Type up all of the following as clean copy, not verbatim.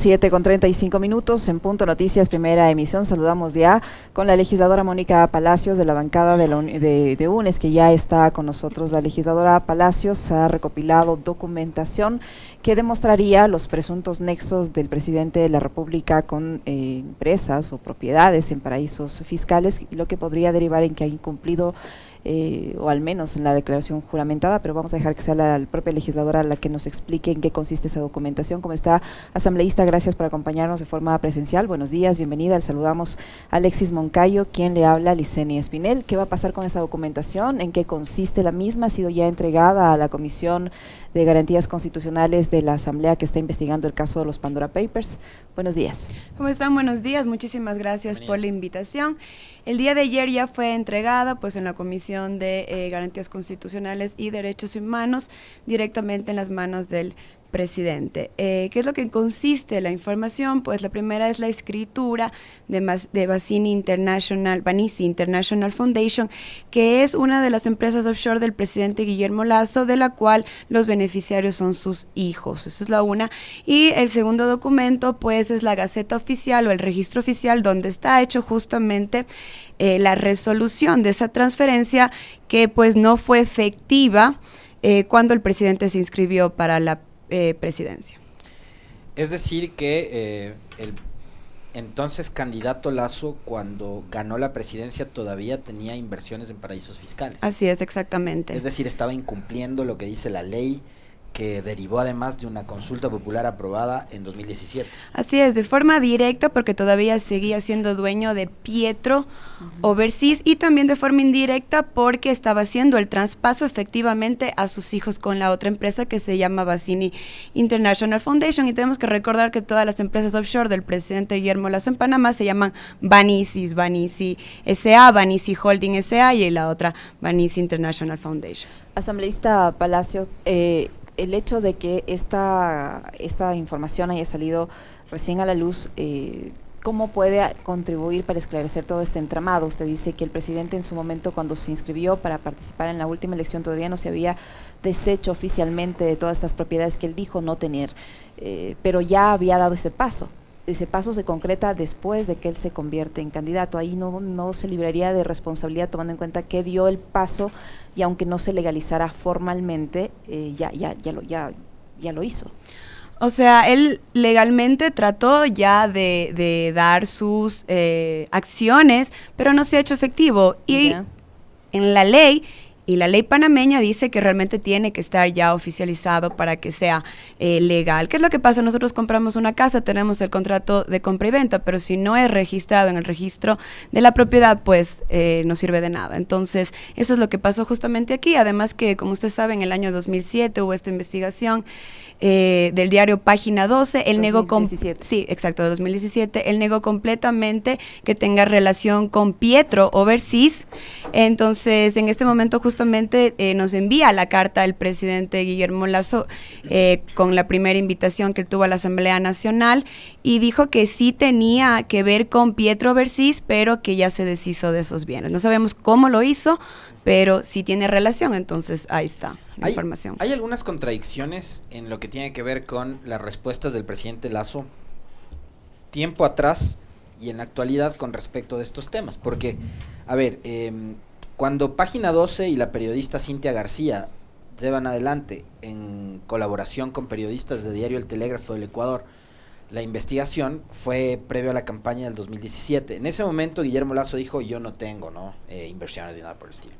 7:35 en Punto Noticias, primera emisión. Saludamos ya con la legisladora Mónica Palacios de la bancada de UNES, que ya está con nosotros. La legisladora Palacios ha recopilado documentación que demostraría los presuntos nexos del presidente de la República con empresas o propiedades en paraísos fiscales, lo que podría derivar en que ha incumplido o al menos en la declaración juramentada, pero vamos a dejar que sea la propia legisladora la que nos explique en qué consiste esa documentación. ¿Cómo está, asambleísta? Gracias por acompañarnos de forma presencial. Buenos días, bienvenida. Saludamos a Alexis Moncayo, quien le habla, Licenia Espinel. ¿Qué va a pasar con esta documentación? ¿En qué consiste la misma? ¿Ha sido ya entregada a la Comisión de Garantías Constitucionales de la Asamblea que está investigando el caso de los Pandora Papers? Buenos días. ¿Cómo están? Buenos días. Muchísimas gracias por la invitación. El día de ayer ya fue entregada pues en la Comisión de Garantías Constitucionales y Derechos Humanos directamente en las manos del presidente. ¿Qué es lo que consiste la información? Pues la primera es la escritura de Bansini International Foundation, que es una de las empresas offshore del presidente Guillermo Lasso, de la cual los beneficiarios son sus hijos. Esa es la una. Y el segundo documento pues es la Gaceta Oficial o el Registro Oficial, donde está hecho justamente la resolución de esa transferencia que pues no fue efectiva cuando el presidente se inscribió para la presidencia. Es decir que el entonces candidato Lasso, cuando ganó la presidencia, todavía tenía inversiones en paraísos fiscales. Así es, exactamente. Es decir, estaba incumpliendo lo que dice la ley, que derivó además de una consulta popular aprobada en 2017. Así es, de forma directa, porque todavía seguía siendo dueño de Pietro Overseas, y también de forma indirecta porque estaba haciendo el traspaso efectivamente a sus hijos con la otra empresa que se llama Bansini International Foundation. Y tenemos que recordar que todas las empresas offshore del presidente Guillermo Lasso en Panamá se llaman Bansini S.A., Bansini Holding S.A. y la otra Bansini International Foundation. Asambleísta Palacios, el hecho de que esta información haya salido recién a la luz, ¿cómo puede contribuir para esclarecer todo este entramado? Usted dice que el presidente en su momento, cuando se inscribió para participar en la última elección, todavía no se había deshecho oficialmente de todas estas propiedades que él dijo no tener, pero ya había dado ese paso. Ese paso se concreta después de que él se convierte en candidato. Ahí no se libraría de responsabilidad, tomando en cuenta que dio el paso y aunque no se legalizara formalmente, ya lo hizo. O sea, él legalmente trató ya de dar sus acciones, pero no se ha hecho efectivo. Y en la ley... Y la ley panameña dice que realmente tiene que estar ya oficializado para que sea legal. ¿Qué es lo que pasa? Nosotros compramos una casa, tenemos el contrato de compra y venta, pero si no es registrado en el registro de la propiedad, pues no sirve de nada. Entonces, eso es lo que pasó justamente aquí. Además que, como usted sabe, en el año 2007 hubo esta investigación del diario Página 12. Él negó 2017. Él negó completamente que tenga relación con Pietro Overseas. Entonces, en este momento justamente nos envía la carta el presidente Guillermo Lasso con la primera invitación que él tuvo a la Asamblea Nacional, y dijo que sí tenía que ver con Pietro Overseas, pero que ya se deshizo de esos bienes. No sabemos cómo lo hizo, pero sí tiene relación. Entonces ahí está la información. Hay algunas contradicciones en lo que tiene que ver con las respuestas del presidente Lasso tiempo atrás y en la actualidad con respecto de estos temas, porque, a ver, cuando Página 12 y la periodista Cintia García llevan adelante, en colaboración con periodistas de Diario El Telégrafo del Ecuador, la investigación, fue previo a la campaña del 2017. En ese momento Guillermo Lasso dijo: yo no tengo inversiones ni nada por el estilo.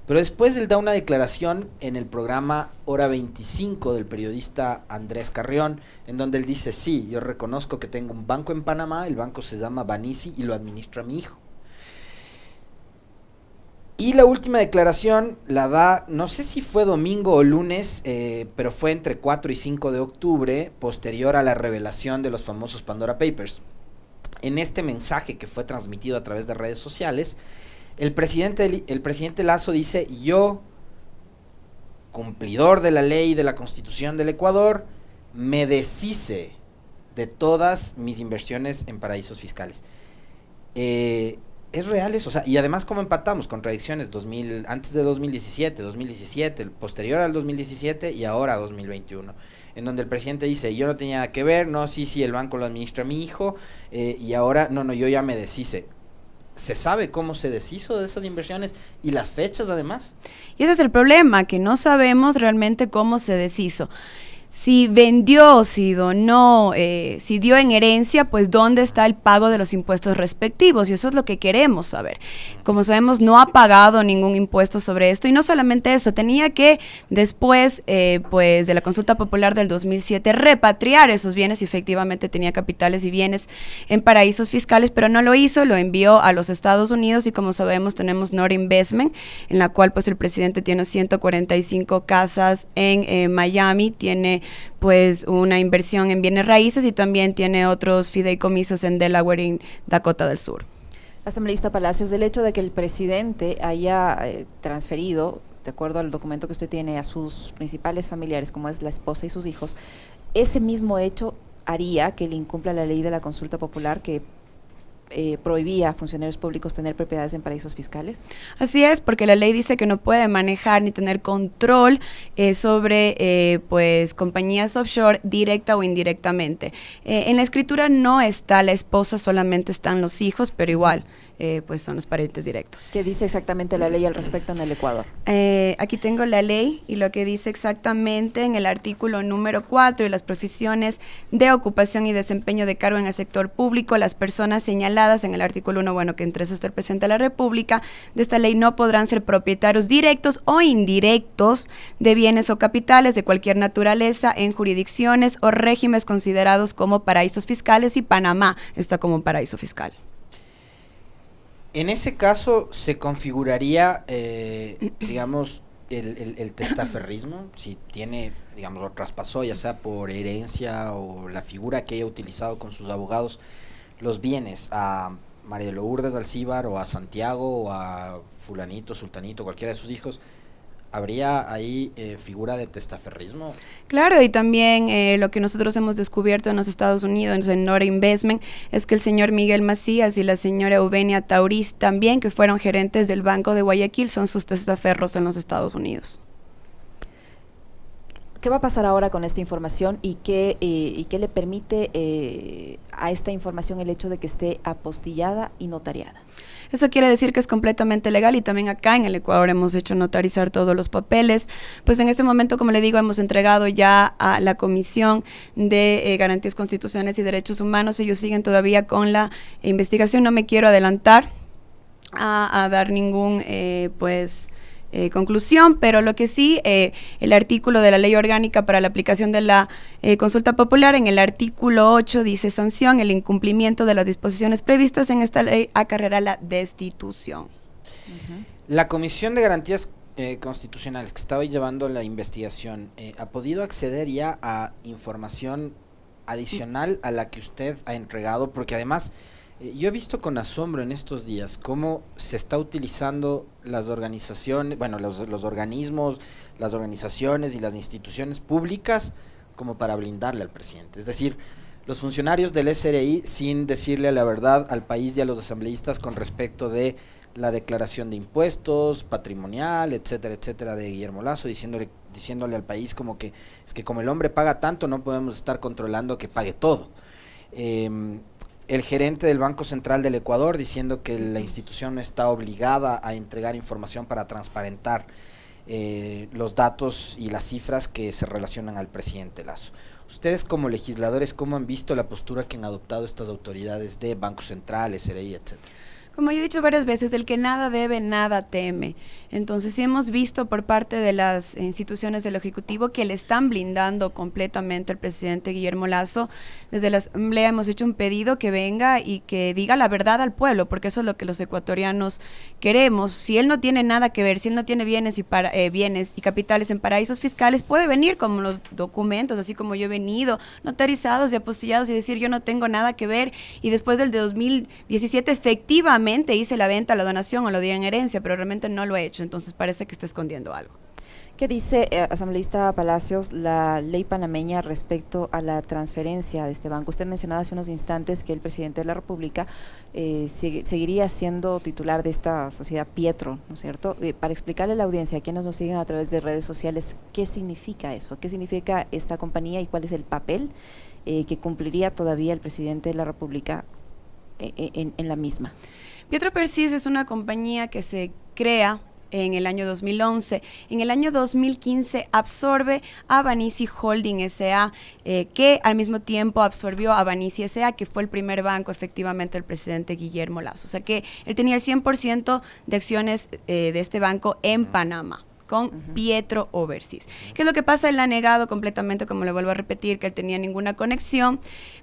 Pero después él da una declaración en el programa Hora 25 del periodista Andrés Carrión, en donde él dice: sí, yo reconozco que tengo un banco en Panamá, el banco se llama Bansini y lo administra mi hijo. Y la última declaración la da, no sé si fue domingo o lunes, pero fue entre 4 y 5 de octubre, posterior a la revelación de los famosos Pandora Papers. En este mensaje que fue transmitido a través de redes sociales, el presidente Lasso dice: yo, cumplidor de la ley y de la Constitución del Ecuador, me deshice de todas mis inversiones en paraísos fiscales. Es real eso, o sea, y además cómo empatamos contradicciones antes de 2017, el posterior al 2017 y ahora 2021, en donde el presidente dice, yo no tenía nada que ver, no, sí, el banco lo administra mi hijo, y ahora, no, yo ya me deshice. ¿Se sabe cómo se deshizo de esas inversiones y las fechas además? Y ese es el problema, que no sabemos realmente cómo se deshizo. Si vendió, si donó, si dio en herencia, pues dónde está el pago de los impuestos respectivos, y eso es lo que queremos saber. Como sabemos, no ha pagado ningún impuesto sobre esto, y no solamente eso, tenía que después, pues de la consulta popular del 2007, repatriar esos bienes, y efectivamente tenía capitales y bienes en paraísos fiscales, pero no lo hizo, lo envió a los Estados Unidos, y como sabemos tenemos Nord Investment, en la cual pues el presidente tiene 145 casas en Miami, tiene pues una inversión en bienes raíces y también tiene otros fideicomisos en Delaware y Dakota del Sur. Asambleísta Palacios, el hecho de que el presidente haya transferido, de acuerdo al documento que usted tiene, a sus principales familiares, como es la esposa y sus hijos, ese mismo hecho haría que él incumpla la ley de la consulta popular que prohibía a funcionarios públicos tener propiedades en paraísos fiscales? Así es, porque la ley dice que no puede manejar ni tener control sobre pues compañías offshore directa o indirectamente. En la escritura no está la esposa, solamente están los hijos, pero igual pues son los parientes directos. ¿Qué dice exactamente la ley al respecto en el Ecuador? Aquí tengo la ley y lo que dice exactamente en el artículo número 4 y las profesiones de ocupación y desempeño de cargo en el sector público, las personas señaladas en el artículo 1, bueno, que entre eso está el presidente de la República, de esta ley no podrán ser propietarios directos o indirectos de bienes o capitales de cualquier naturaleza en jurisdicciones o regímenes considerados como paraísos fiscales, y Panamá está como un paraíso fiscal. En ese caso se configuraría, digamos, el testaferrismo, si tiene, digamos, o traspasó, ya sea por herencia o la figura que haya utilizado con sus abogados, los bienes a María Lourdes Alcíbar o a Santiago o a fulanito, sultanito, cualquiera de sus hijos, ¿habría ahí figura de testaferrismo? Claro, y también lo que nosotros hemos descubierto en los Estados Unidos, en Nord Investment, es que el señor Miguel Macías y la señora Eugenia Tauriz también, que fueron gerentes del Banco de Guayaquil, son sus testaferros en los Estados Unidos. ¿Qué va a pasar ahora con esta información y qué le permite a esta información el hecho de que esté apostillada y notariada? Eso quiere decir que es completamente legal, y también acá en el Ecuador hemos hecho notarizar todos los papeles. Pues en este momento, como le digo, hemos entregado ya a la Comisión de Garantías Constitucionales y Derechos Humanos. Ellos siguen todavía con la investigación. No me quiero adelantar a dar ningún conclusión, pero lo que sí, el artículo de la Ley Orgánica para la aplicación de la consulta popular, en el artículo 8 dice: sanción, el incumplimiento de las disposiciones previstas en esta ley acarreará la destitución. La Comisión de Garantías Constitucionales, que está hoy llevando la investigación, ¿ha podido acceder ya a información adicional a la que usted ha entregado? Porque además yo he visto con asombro en estos días cómo se está utilizando las organizaciones, bueno, los organismos, las organizaciones y las instituciones públicas como para blindarle al presidente. Es decir, los funcionarios del SRI sin decirle la verdad al país y a los asambleístas con respecto de la declaración de impuestos, patrimonial, etcétera, etcétera, de Guillermo Lasso, diciéndole al país como que es que como el hombre paga tanto, no podemos estar controlando que pague todo. El gerente del Banco Central del Ecuador diciendo que la institución no está obligada a entregar información para transparentar los datos y las cifras que se relacionan al presidente Lasso. Ustedes como legisladores, ¿cómo han visto la postura que han adoptado estas autoridades de Banco Central, SRI, etcétera? Como yo he dicho varias veces, el que nada debe, nada teme. Entonces, sí hemos visto por parte de las instituciones del Ejecutivo que le están blindando completamente al presidente Guillermo Lasso. Desde la Asamblea hemos hecho un pedido que venga y que diga la verdad al pueblo, porque eso es lo que los ecuatorianos queremos. Si él no tiene nada que ver, si él no tiene bienes y capitales en paraísos fiscales, puede venir como los documentos, así como yo he venido, notarizados y apostillados, y decir yo no tengo nada que ver, y después del de 2017 efectivamente hice la venta, la donación o lo di en herencia, pero realmente no lo he hecho, entonces parece que está escondiendo algo. ¿Qué dice, asambleísta Palacios, la ley panameña respecto a la transferencia de este banco? Usted mencionaba hace unos instantes que el presidente de la República seguiría siendo titular de esta sociedad Pietro, ¿no es cierto? Para explicarle a la audiencia, a quienes nos siguen a través de redes sociales, ¿qué significa eso? ¿Qué significa esta compañía y cuál es el papel que cumpliría todavía el presidente de la República en la misma? Pietro Persis es una compañía que se crea en el año 2011. En el año 2015 absorbe a Banisi Holding S.A., que al mismo tiempo absorbió a Banisi S.A., que fue el primer banco efectivamente del presidente Guillermo Lasso. O sea que él tenía el 100% de acciones de este banco en Panamá, con Pietro Overseas. ¿Qué es lo que pasa? Él ha negado completamente, como le vuelvo a repetir, que él tenía ninguna conexión,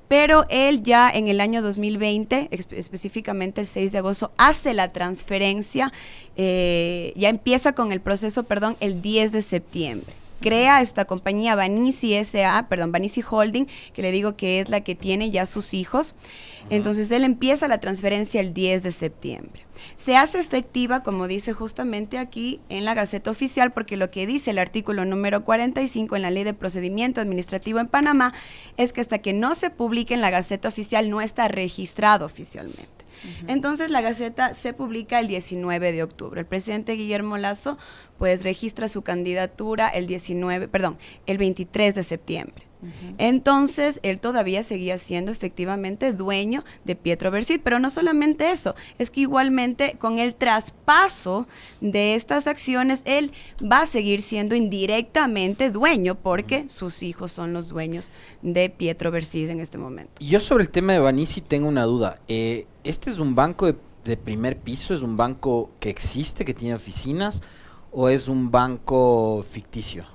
pero él ya en el año 2020, específicamente el 6 de agosto, hace la transferencia, ya empieza con el proceso, perdón, el 10 de septiembre. Crea esta compañía Banisi Holding, que le digo que es la que tiene ya sus hijos. Entonces él empieza la transferencia el 10 de septiembre. Se hace efectiva, como dice justamente aquí en la Gaceta Oficial, porque lo que dice el artículo número 45 en la Ley de Procedimiento Administrativo en Panamá es que hasta que no se publique en la Gaceta Oficial no está registrado oficialmente. Entonces la Gaceta se publica el 19 de octubre. El presidente Guillermo Lasso pues registra su candidatura el 23 de septiembre. Entonces, él todavía seguía siendo efectivamente dueño de Pietro Overseas, pero no solamente eso, es que igualmente con el traspaso de estas acciones, él va a seguir siendo indirectamente dueño, porque sus hijos son los dueños de Pietro Overseas en este momento. Yo sobre el tema de Banisi tengo una duda. ¿Este es un banco de primer piso? ¿Es un banco que existe, que tiene oficinas? ¿O es un banco ficticio?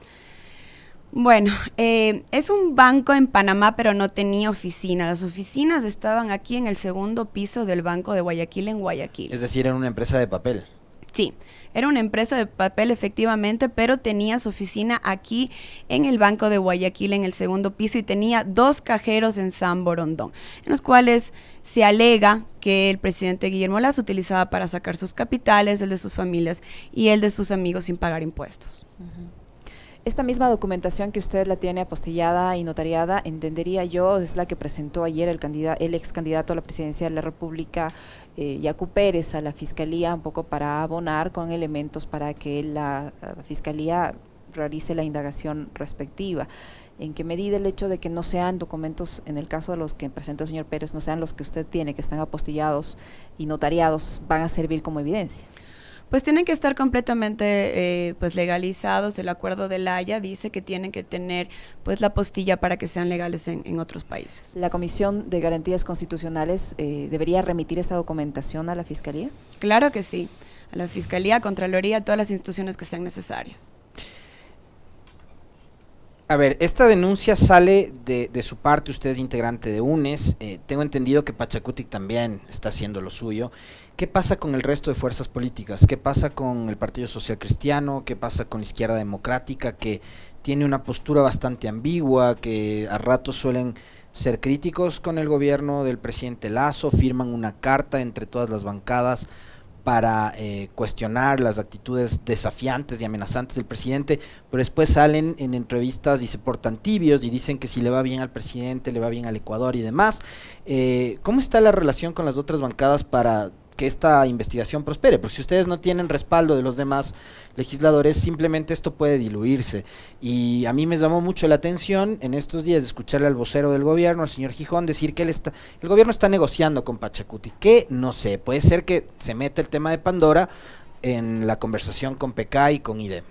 Bueno, es un banco en Panamá, pero no tenía oficina. Las oficinas estaban aquí en el segundo piso del Banco de Guayaquil, en Guayaquil. Es decir, era una empresa de papel. Sí, era una empresa de papel efectivamente, pero tenía su oficina aquí en el Banco de Guayaquil, en el segundo piso, y tenía 2 cajeros en San Borondón, en los cuales se alega que el presidente Guillermo Lasso utilizaba para sacar sus capitales, el de sus familias y el de sus amigos sin pagar impuestos. Esta misma documentación que usted la tiene apostillada y notariada, entendería yo, es la que presentó ayer el ex candidato a la presidencia de la República, Yacu Pérez, a la Fiscalía, un poco para abonar con elementos para que la Fiscalía realice la indagación respectiva. ¿En qué medida el hecho de que no sean documentos, en el caso de los que presentó el señor Pérez, no sean los que usted tiene, que están apostillados y notariados, van a servir como evidencia? Pues tienen que estar completamente pues legalizados. El acuerdo de La Haya dice que tienen que tener pues la apostilla para que sean legales en otros países. ¿La Comisión de Garantías Constitucionales debería remitir esta documentación a la Fiscalía? Claro que sí, a la Fiscalía, a Contraloría, a todas las instituciones que sean necesarias. A ver, esta denuncia sale de su parte, usted es integrante de UNES, tengo entendido que Pachacutic también está haciendo lo suyo. ¿Qué pasa con el resto de fuerzas políticas? ¿Qué pasa con el Partido Social Cristiano? ¿Qué pasa con la Izquierda Democrática, que tiene una postura bastante ambigua, que a ratos suelen ser críticos con el gobierno del presidente Lasso, firman una carta entre todas las bancadas para cuestionar las actitudes desafiantes y amenazantes del presidente, pero después salen en entrevistas y se portan tibios y dicen que si le va bien al presidente, le va bien al Ecuador y demás? ¿Cómo está la relación con las otras bancadas para que esta investigación prospere? Porque si ustedes no tienen respaldo de los demás legisladores, simplemente esto puede diluirse. Y a mí me llamó mucho la atención en estos días de escucharle al vocero del gobierno, al señor Gijón, decir que el gobierno está negociando con Pachacutic, que no sé, puede ser que se meta el tema de Pandora en la conversación con PK y con IDE.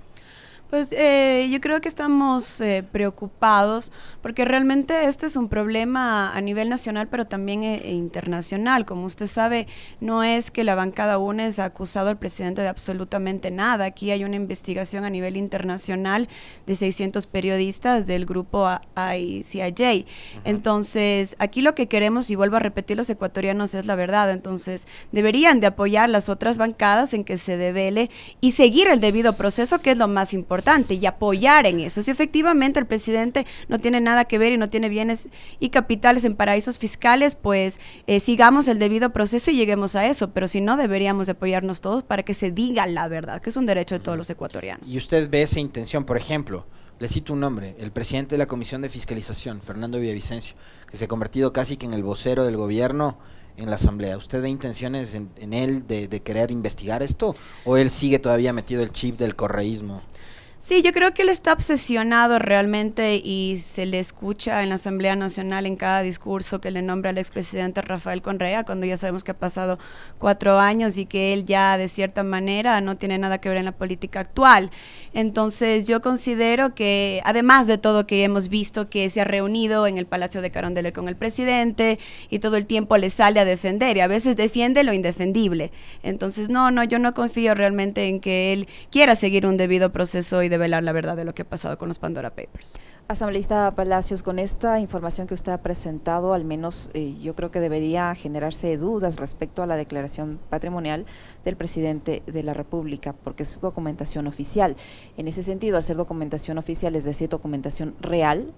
Pues yo creo que estamos preocupados porque realmente este es un problema a nivel nacional, pero también internacional. Como usted sabe, no es que la bancada UNES ha acusado al presidente de absolutamente nada. Aquí hay una investigación a nivel internacional de 600 periodistas del grupo ICIJ. Entonces, aquí lo que queremos, y vuelvo a repetir, los ecuatorianos, es la verdad. Entonces, deberían de apoyar las otras bancadas en que se devele y seguir el debido proceso, que es lo más importante. importante y apoyar en eso. Si efectivamente el presidente no tiene nada que ver y no tiene bienes y capitales en paraísos fiscales, pues sigamos el debido proceso y lleguemos a eso, pero si no, deberíamos de apoyarnos todos para que se diga la verdad, que es un derecho de todos los ecuatorianos. ¿Y usted ve esa intención? Por ejemplo, le cito un nombre, el presidente de la Comisión de Fiscalización, Fernando Villavicencio, que se ha convertido casi que en el vocero del gobierno en la Asamblea. ¿Usted ve intenciones en él de querer investigar esto? ¿O él sigue todavía metido el chip del correísmo? Sí, yo creo que él está obsesionado realmente y se le escucha en la Asamblea Nacional en cada discurso que le nombra al expresidente Rafael Correa, cuando ya sabemos que ha pasado 4 años y que él ya de cierta manera no tiene nada que ver en la política actual. Entonces yo considero que, además de todo que hemos visto que se ha reunido en el Palacio de Carondelet con el presidente y todo el tiempo le sale a defender y a veces defiende lo indefendible. Entonces yo no confío realmente en que él quiera seguir un debido proceso y develar la verdad de lo que ha pasado con los Pandora Papers. Asambleísta Palacios, con esta información que usted ha presentado, al menos yo creo que debería generarse dudas respecto a la declaración patrimonial del presidente de la República, porque es documentación oficial. En ese sentido, al ser documentación oficial, es decir, documentación real,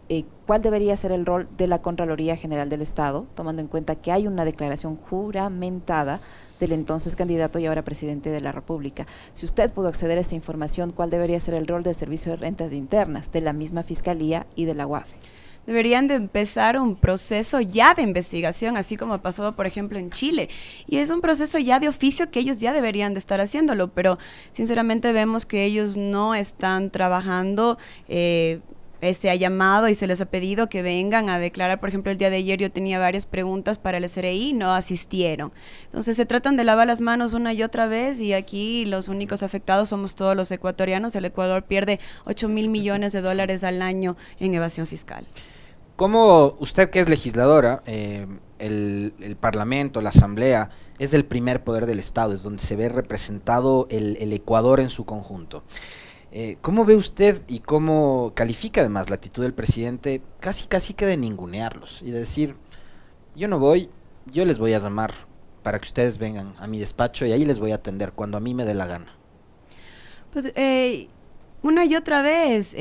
¿cuál debería ser el rol de la Contraloría General del Estado, tomando en cuenta que hay una declaración juramentada del entonces candidato y ahora presidente de la República? Si usted pudo acceder a esta información, ¿cuál debería ser el rol del Servicio de Rentas Internas, de la misma Fiscalía y de la UAFE? Deberían de empezar un proceso ya de investigación, así como ha pasado, por ejemplo, en Chile. Y es un proceso ya de oficio que ellos ya deberían de estar haciéndolo, pero sinceramente vemos que ellos no están trabajando. Se ha llamado y se les ha pedido que vengan a declarar. Por ejemplo, el día de ayer yo tenía varias preguntas para el SRI y no asistieron. Entonces se tratan de lavar las manos una y otra vez y aquí los únicos afectados somos todos los ecuatorianos. El Ecuador pierde 8.000 millones de dólares al año en evasión fiscal. ¿Cómo usted, que es legisladora, el Parlamento, la Asamblea, es el primer poder del Estado, es donde se ve representado el Ecuador en su conjunto? ¿Cómo ve usted y cómo califica además la actitud del presidente casi que de ningunearlos y de decir, yo no voy, yo les voy a llamar para que ustedes vengan a mi despacho y ahí les voy a atender cuando a mí me dé la gana? Pues una y otra vez,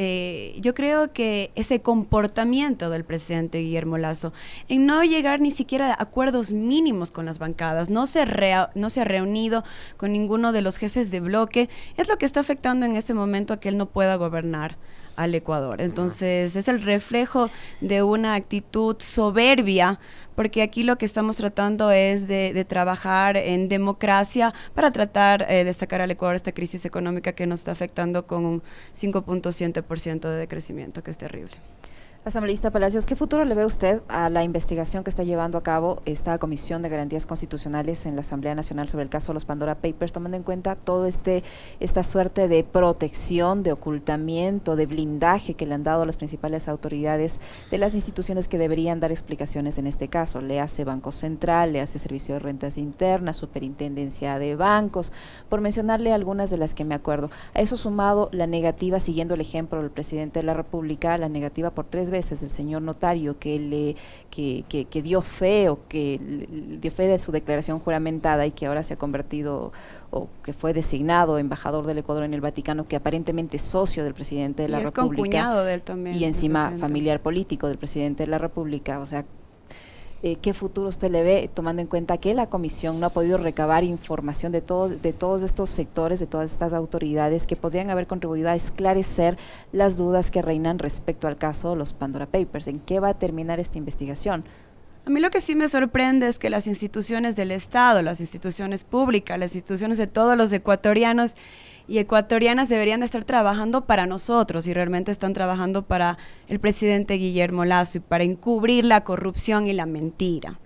yo creo que ese comportamiento del presidente Guillermo Lasso, en no llegar ni siquiera a acuerdos mínimos con las bancadas, no se ha reunido con ninguno de los jefes de bloque, es lo que está afectando en este momento a que él no pueda gobernar al Ecuador. Entonces es el reflejo de una actitud soberbia, porque aquí lo que estamos tratando es de trabajar en democracia para tratar de sacar al Ecuador esta crisis económica que nos está afectando con un 5.7% de decrecimiento, que es terrible. Asambleísta Palacios, ¿qué futuro le ve usted a la investigación que está llevando a cabo esta Comisión de Garantías Constitucionales en la Asamblea Nacional sobre el caso de los Pandora Papers, tomando en cuenta todo esta suerte de protección, de ocultamiento, de blindaje que le han dado las principales autoridades de las instituciones que deberían dar explicaciones en este caso? Le hace Banco Central, le hace Servicio de Rentas Internas, Superintendencia de Bancos, por mencionarle algunas de las que me acuerdo. A eso sumado la negativa, siguiendo el ejemplo del presidente de la República, la negativa por 3 veces del señor notario que dio fe o que dio fe de su declaración juramentada y que ahora se ha convertido o que fue designado embajador del Ecuador en el Vaticano, que aparentemente es socio del presidente de la República. Y es concuñado de él también. Y encima familiar político del presidente de la República. O sea, ¿qué futuro usted le ve, tomando en cuenta que la comisión no ha podido recabar información de todos estos sectores, de todas estas autoridades que podrían haber contribuido a esclarecer las dudas que reinan respecto al caso de los Pandora Papers? ¿En qué va a terminar esta investigación? A mí lo que sí me sorprende es que las instituciones del Estado, las instituciones públicas, las instituciones de todos los ecuatorianos y ecuatorianas deberían de estar trabajando para nosotros y realmente están trabajando para el presidente Guillermo Lasso y para encubrir la corrupción y la mentira.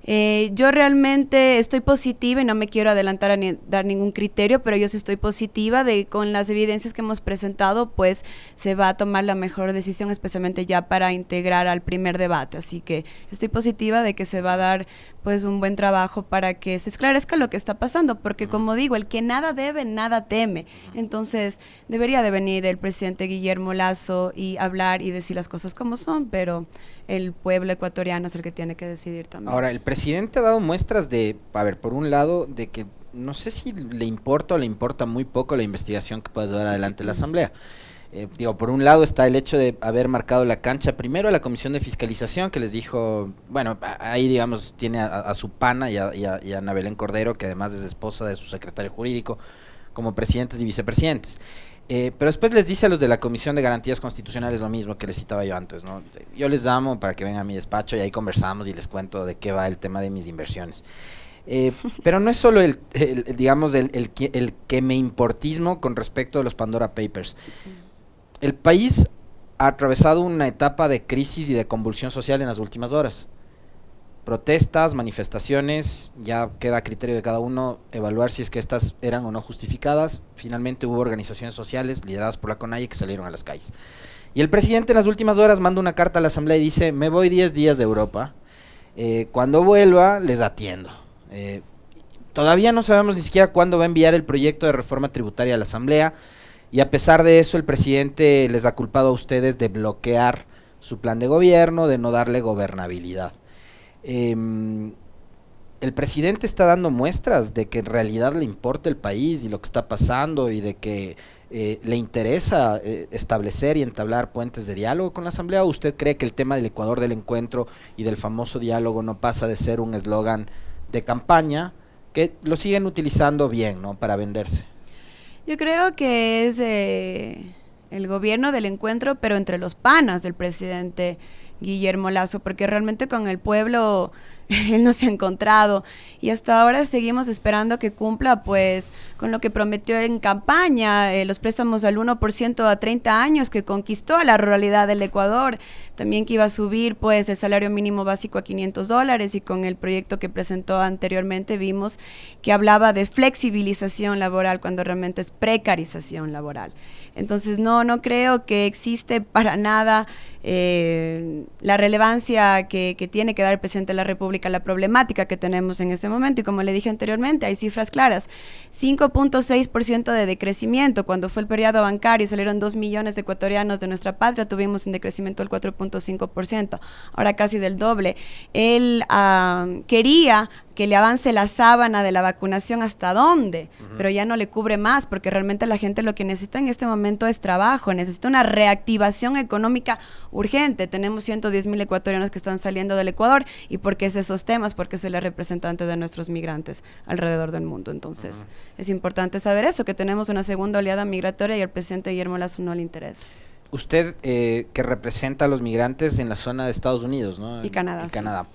Yo realmente estoy positiva y no me quiero adelantar a dar ningún criterio, pero yo sí estoy positiva de con las evidencias que hemos presentado, pues se va a tomar la mejor decisión, especialmente ya para integrar al primer debate. Así que estoy positiva de que se va a dar pues un buen trabajo para que se esclarezca lo que está pasando, porque como digo, el que nada debe, nada teme. Entonces debería de venir el presidente Guillermo Lasso y hablar y decir las cosas como son, pero el pueblo ecuatoriano es el que tiene que decidir también. Ahora, el presidente ha dado muestras de, a ver, por un lado, de que no sé si le importa o le importa muy poco la investigación que pueda llevar adelante la Asamblea. Digo, por un lado está el hecho de haber marcado la cancha primero a la Comisión de Fiscalización, que les dijo, bueno, ahí digamos tiene a su pana y a Ana Belén Cordero, que además es esposa de su secretario jurídico, como presidentes y vicepresidentes. Pero después les dice a los de la Comisión de Garantías Constitucionales lo mismo que les citaba yo antes, ¿no? Yo les llamo para que vengan a mi despacho y ahí conversamos y les cuento de qué va el tema de mis inversiones. Pero no es solo digamos, el que me importismo con respecto a los Pandora Papers. El país ha atravesado una etapa de crisis y de convulsión social en las últimas horas. Protestas, manifestaciones, ya queda a criterio de cada uno evaluar si es que estas eran o no justificadas. Finalmente hubo organizaciones sociales lideradas por la CONAIE que salieron a las calles. Y el presidente en las últimas horas manda una carta a la Asamblea y dice, me voy 10 días de Europa, cuando vuelva les atiendo. Todavía no sabemos ni siquiera cuándo va a enviar el proyecto de reforma tributaria a la Asamblea, y a pesar de eso el presidente les ha culpado a ustedes de bloquear su plan de gobierno, de no darle gobernabilidad. El presidente está dando muestras de que en realidad le importa el país y lo que está pasando, y de que le interesa establecer y entablar puentes de diálogo con la Asamblea. ¿O usted cree que el tema del Ecuador del encuentro y del famoso diálogo no pasa de ser un eslogan de campaña que lo siguen utilizando bien, ¿no?, para venderse? Yo creo que es el gobierno del encuentro, pero entre los panas del presidente Guillermo Lasso, porque realmente con el pueblo él no se ha encontrado, y hasta ahora seguimos esperando que cumpla pues con lo que prometió en campaña, los préstamos al 1% a 30 años que conquistó a la ruralidad del Ecuador, también que iba a subir pues el salario mínimo básico a $500, y con el proyecto que presentó anteriormente vimos que hablaba de flexibilización laboral cuando realmente es precarización laboral. Entonces no creo que existe para nada la relevancia que tiene que dar el presidente de la República a la problemática que tenemos en este momento, y como le dije anteriormente, hay cifras claras, 5.6% de decrecimiento. Cuando fue el periodo bancario salieron 2 millones de ecuatorianos de nuestra patria, tuvimos un decrecimiento del 4.5%, ahora casi del doble. Él quería que le avance la sábana de la vacunación hasta dónde, pero ya no le cubre más, porque realmente la gente lo que necesita en este momento es trabajo, necesita una reactivación económica urgente. Tenemos 110,000 ecuatorianos que están saliendo del Ecuador, y ¿por qué es esos temas? Porque soy la representante de nuestros migrantes alrededor del mundo. Entonces es importante saber eso, que tenemos una segunda oleada migratoria y al presidente Guillermo Lasso no le interesa. Usted que representa a los migrantes en la zona de Estados Unidos, ¿no? Y Canadá. Y Canadá.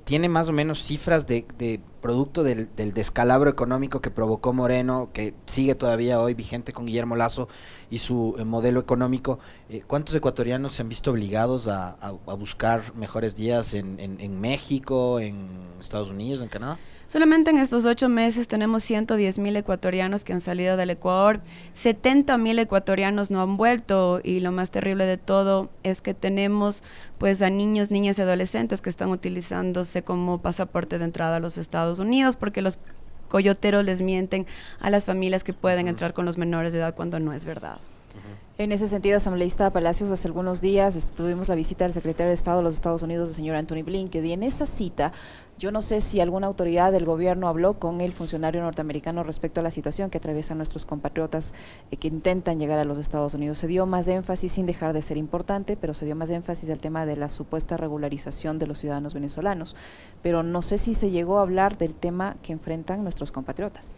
¿Tiene más o menos cifras de producto del descalabro económico que provocó Moreno, que sigue todavía hoy vigente con Guillermo Lasso y su modelo económico? ¿Cuántos ecuatorianos se han visto obligados a buscar mejores días en México, en Estados Unidos, en Canadá? Solamente en estos 8 meses tenemos 110,000 ecuatorianos que han salido del Ecuador, 70,000 ecuatorianos no han vuelto, y lo más terrible de todo es que tenemos pues a niños, niñas y adolescentes que están utilizándose como pasaporte de entrada a los Estados Unidos, porque los coyoteros les mienten a las familias que pueden entrar con los menores de edad cuando no es verdad. En ese sentido, asambleísta Palacios, hace algunos días tuvimos la visita del secretario de Estado de los Estados Unidos, el señor Anthony Blinken, y en esa cita, yo no sé si alguna autoridad del gobierno habló con el funcionario norteamericano respecto a la situación que atraviesan nuestros compatriotas que intentan llegar a los Estados Unidos. Se dio más énfasis, sin dejar de ser importante, pero se dio más énfasis al tema de la supuesta regularización de los ciudadanos venezolanos, pero no sé si se llegó a hablar del tema que enfrentan nuestros compatriotas.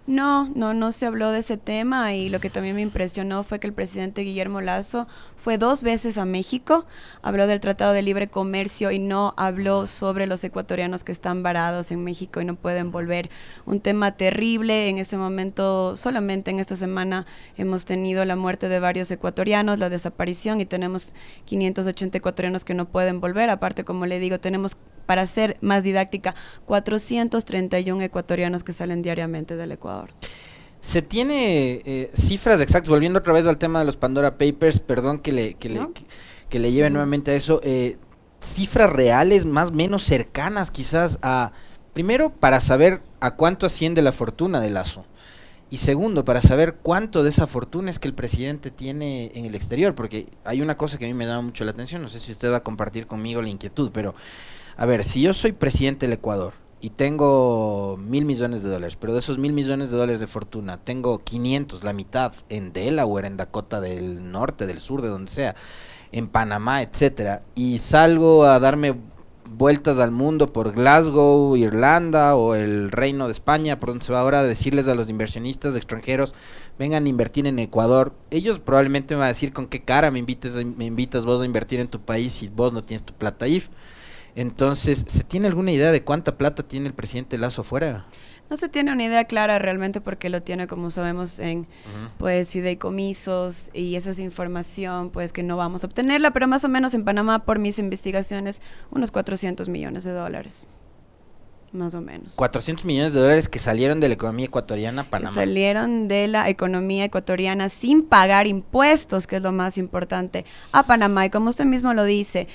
No se habló de ese tema, y lo que también me impresionó fue que el presidente Guillermo Lasso fue 2 veces a México, habló del Tratado de Libre Comercio y no habló sobre los ecuatorianos que están varados en México y no pueden volver. Un tema terrible. En este momento, solamente en esta semana hemos tenido la muerte de varios ecuatorianos, la desaparición, y tenemos 580 ecuatorianos que no pueden volver. Aparte, como le digo, tenemos, para ser más didáctica, 431 ecuatorianos que salen diariamente del Ecuador. ¿Se tiene cifras exactas, volviendo otra vez al tema de los Pandora Papers, perdón que le lleve nuevamente a eso, cifras reales más o menos cercanas quizás a, primero, para saber a cuánto asciende la fortuna de Lasso, y segundo, para saber cuánto de esa fortuna es que el presidente tiene en el exterior? Porque hay una cosa que a mí me llama mucho la atención, no sé si usted va a compartir conmigo la inquietud, pero a ver, si yo soy presidente del Ecuador y tengo $1.000 millones, pero de esos $1.000 millones de fortuna, tengo 500, la mitad, en Delaware, en Dakota del Norte, del Sur, de donde sea, en Panamá, etcétera, y salgo a darme vueltas al mundo por Glasgow, Irlanda o el Reino de España, por donde se va ahora, a decirles a los inversionistas extranjeros, vengan a invertir en Ecuador. Ellos probablemente me van a decir, con qué cara me invitas vos a invertir en tu país si vos no tienes tu plata ahí. Entonces, ¿se tiene alguna idea de cuánta plata tiene el presidente Lasso afuera? No se tiene una idea clara realmente porque lo tiene, como sabemos, en pues fideicomisos, y esa es información pues que no vamos a obtenerla, pero más o menos en Panamá, por mis investigaciones, unos $400 millones, más o menos. $400 millones que salieron de la economía ecuatoriana a Panamá. Que salieron de la economía ecuatoriana sin pagar impuestos, que es lo más importante, a Panamá. Y como usted mismo lo dice,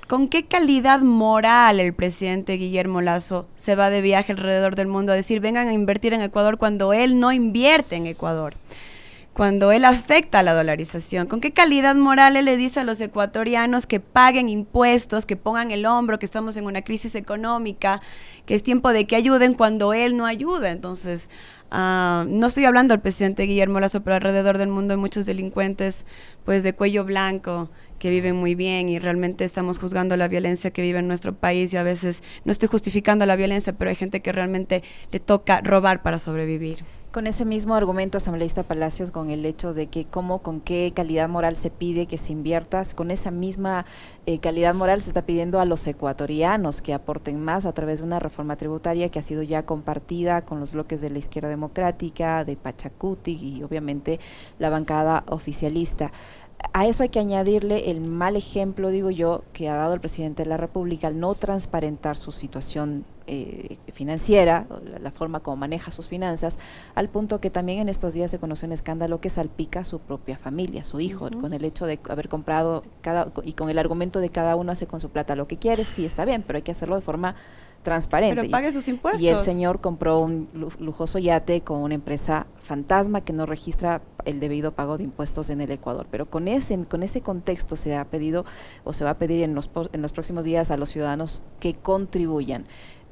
¿con qué calidad moral el presidente Guillermo Lasso se va de viaje alrededor del mundo a decir vengan a invertir en Ecuador cuando él no invierte en Ecuador? Cuando él afecta a la dolarización. ¿Con qué calidad moral él le dice a los ecuatorianos que paguen impuestos, que pongan el hombro, que estamos en una crisis económica, que es tiempo de que ayuden cuando él no ayuda? Entonces, no estoy hablando del presidente Guillermo Lasso, pero alrededor del mundo hay muchos delincuentes pues de cuello blanco que viven muy bien, y realmente estamos juzgando la violencia que vive en nuestro país, y a veces no estoy justificando la violencia, pero hay gente que realmente le toca robar para sobrevivir. Con ese mismo argumento, asambleísta Palacios, con el hecho de que con qué calidad moral se pide que se invierta, con esa misma calidad moral se está pidiendo a los ecuatorianos que aporten más a través de una reforma tributaria que ha sido ya compartida con los bloques de la izquierda democrática, de Pachacuti y obviamente la bancada oficialista. A eso hay que añadirle el mal ejemplo, digo yo, que ha dado el presidente de la República al no transparentar su situación financiera, la forma como maneja sus finanzas, al punto que también en estos días se conoció un escándalo que salpica a su propia familia, su hijo, con el hecho de haber comprado y con el argumento de cada uno hace con su plata lo que quiere. Sí, está bien, pero hay que hacerlo de forma transparente. Pero pague sus impuestos. Y el señor compró un lujoso yate con una empresa fantasma que no registra el debido pago de impuestos en el Ecuador. Pero con ese contexto se ha pedido o se va a pedir en los próximos días a los ciudadanos que contribuyan.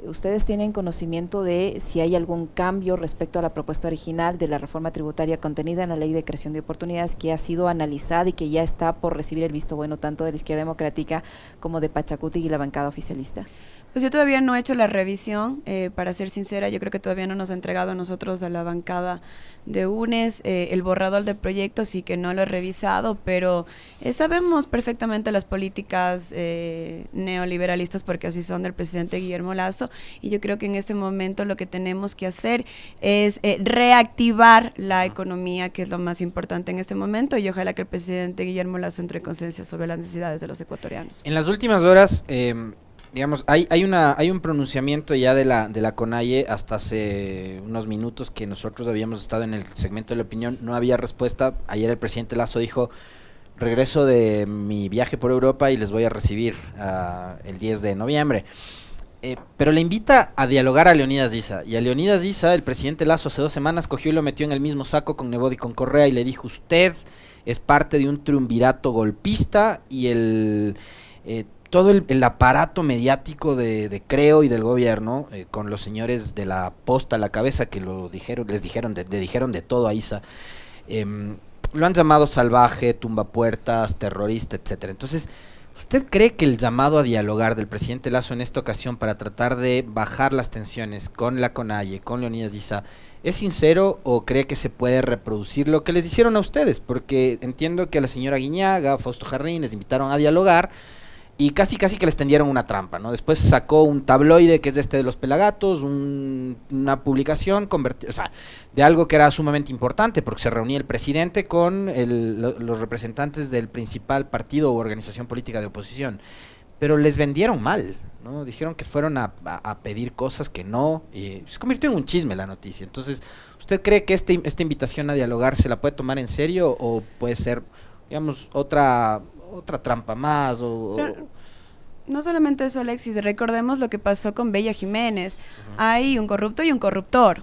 ¿Ustedes tienen conocimiento de si hay algún cambio respecto a la propuesta original de la reforma tributaria contenida en la Ley de Creación de Oportunidades, que ha sido analizada y que ya está por recibir el visto bueno tanto de la izquierda democrática como de Pachacuti y la bancada oficialista? Pues yo todavía no he hecho la revisión, para ser sincera. Yo creo que todavía no nos ha entregado a nosotros, a la bancada de UNES, el borrador del proyecto, sí que no lo he revisado, pero sabemos perfectamente las políticas neoliberalistas, porque así son, del presidente Guillermo Lasso, y yo creo que en este momento lo que tenemos que hacer es reactivar la economía, que es lo más importante en este momento, y ojalá que el presidente Guillermo Lasso entre en conciencia sobre las necesidades de los ecuatorianos. En las últimas horas, digamos, hay un pronunciamiento ya de la CONAIE hasta hace unos minutos que nosotros habíamos estado en el segmento de la opinión, no había respuesta. Ayer el presidente Lasso dijo: regreso de mi viaje por Europa y les voy a recibir el 10 de noviembre. Pero le invita a dialogar a Leonidas Diza, y a Leonidas Diza el presidente Lasso hace 2 semanas cogió y lo metió en el mismo saco con Nebot y con Correa, y le dijo: usted es parte de un triunvirato golpista, y todo el aparato mediático de Creo y del gobierno, con los señores de la posta a la cabeza, que les dijeron de todo a Isa, lo han llamado salvaje, tumbapuertas, terrorista, etcétera. Entonces, ¿usted cree que el llamado a dialogar del presidente Lasso en esta ocasión para tratar de bajar las tensiones con la CONAIE, con Leonidas Diza, es sincero, o cree que se puede reproducir lo que les hicieron a ustedes? Porque entiendo que a la señora Guiñaga, a Fausto Jarrín, les invitaron a dialogar, y casi que les tendieron una trampa, ¿no? Después sacó un tabloide que es de los Pelagatos, una publicación de algo que era sumamente importante, porque se reunía el presidente con los representantes del principal partido u organización política de oposición, pero les vendieron mal, ¿no? Dijeron que fueron a pedir cosas que no, y se convirtió en un chisme la noticia. Entonces, ¿usted cree que esta invitación a dialogar se la puede tomar en serio, o puede ser, digamos, otra trampa más? No solamente eso, Alexis, recordemos lo que pasó con Bella Jiménez. Hay un corrupto y un corruptor.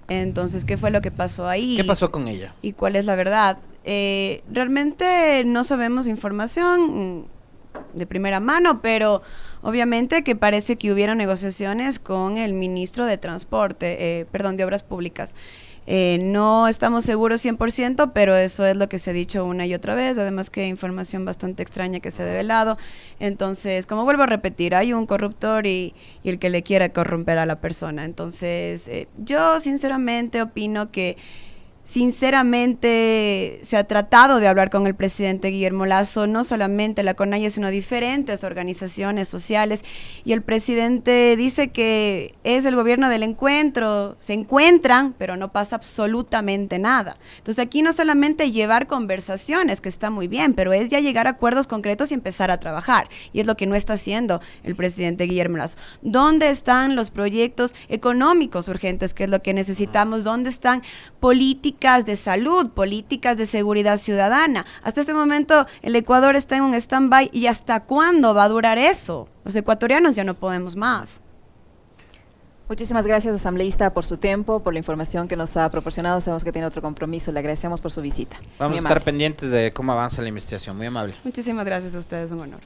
Entonces, ¿qué fue lo que pasó ahí? ¿Qué pasó con ella? ¿Y cuál es la verdad? Realmente no sabemos información de primera mano, pero Obviamente que parece que hubieron negociaciones con el ministro de Transporte, de Obras Públicas. No estamos seguros 100%, pero eso es lo que se ha dicho una y otra vez, además que hay información bastante extraña que se ha develado. Entonces, como vuelvo a repetir, hay un corruptor y el que le quiera corromper a la persona. Entonces, yo sinceramente opino que sinceramente se ha tratado de hablar con el presidente Guillermo Lasso, no solamente la CONAIE, sino diferentes organizaciones sociales, y el presidente dice que es el gobierno del encuentro, se encuentran, pero no pasa absolutamente nada. Entonces aquí no solamente llevar conversaciones, que está muy bien, pero es ya llegar a acuerdos concretos y empezar a trabajar, y es lo que no está haciendo el presidente Guillermo Lasso. ¿Dónde están los proyectos económicos urgentes, que es lo que necesitamos? ¿Dónde están políticas de salud, políticas de seguridad ciudadana? Hasta este momento el Ecuador está en un stand-by, y ¿hasta cuándo va a durar eso? Los ecuatorianos ya no podemos más. Muchísimas gracias, asambleísta, por su tiempo, por la información que nos ha proporcionado. Sabemos que tiene otro compromiso. Le agradecemos por su visita. Vamos a estar pendientes de cómo avanza la investigación. Muy amable. Muchísimas gracias a ustedes, un honor.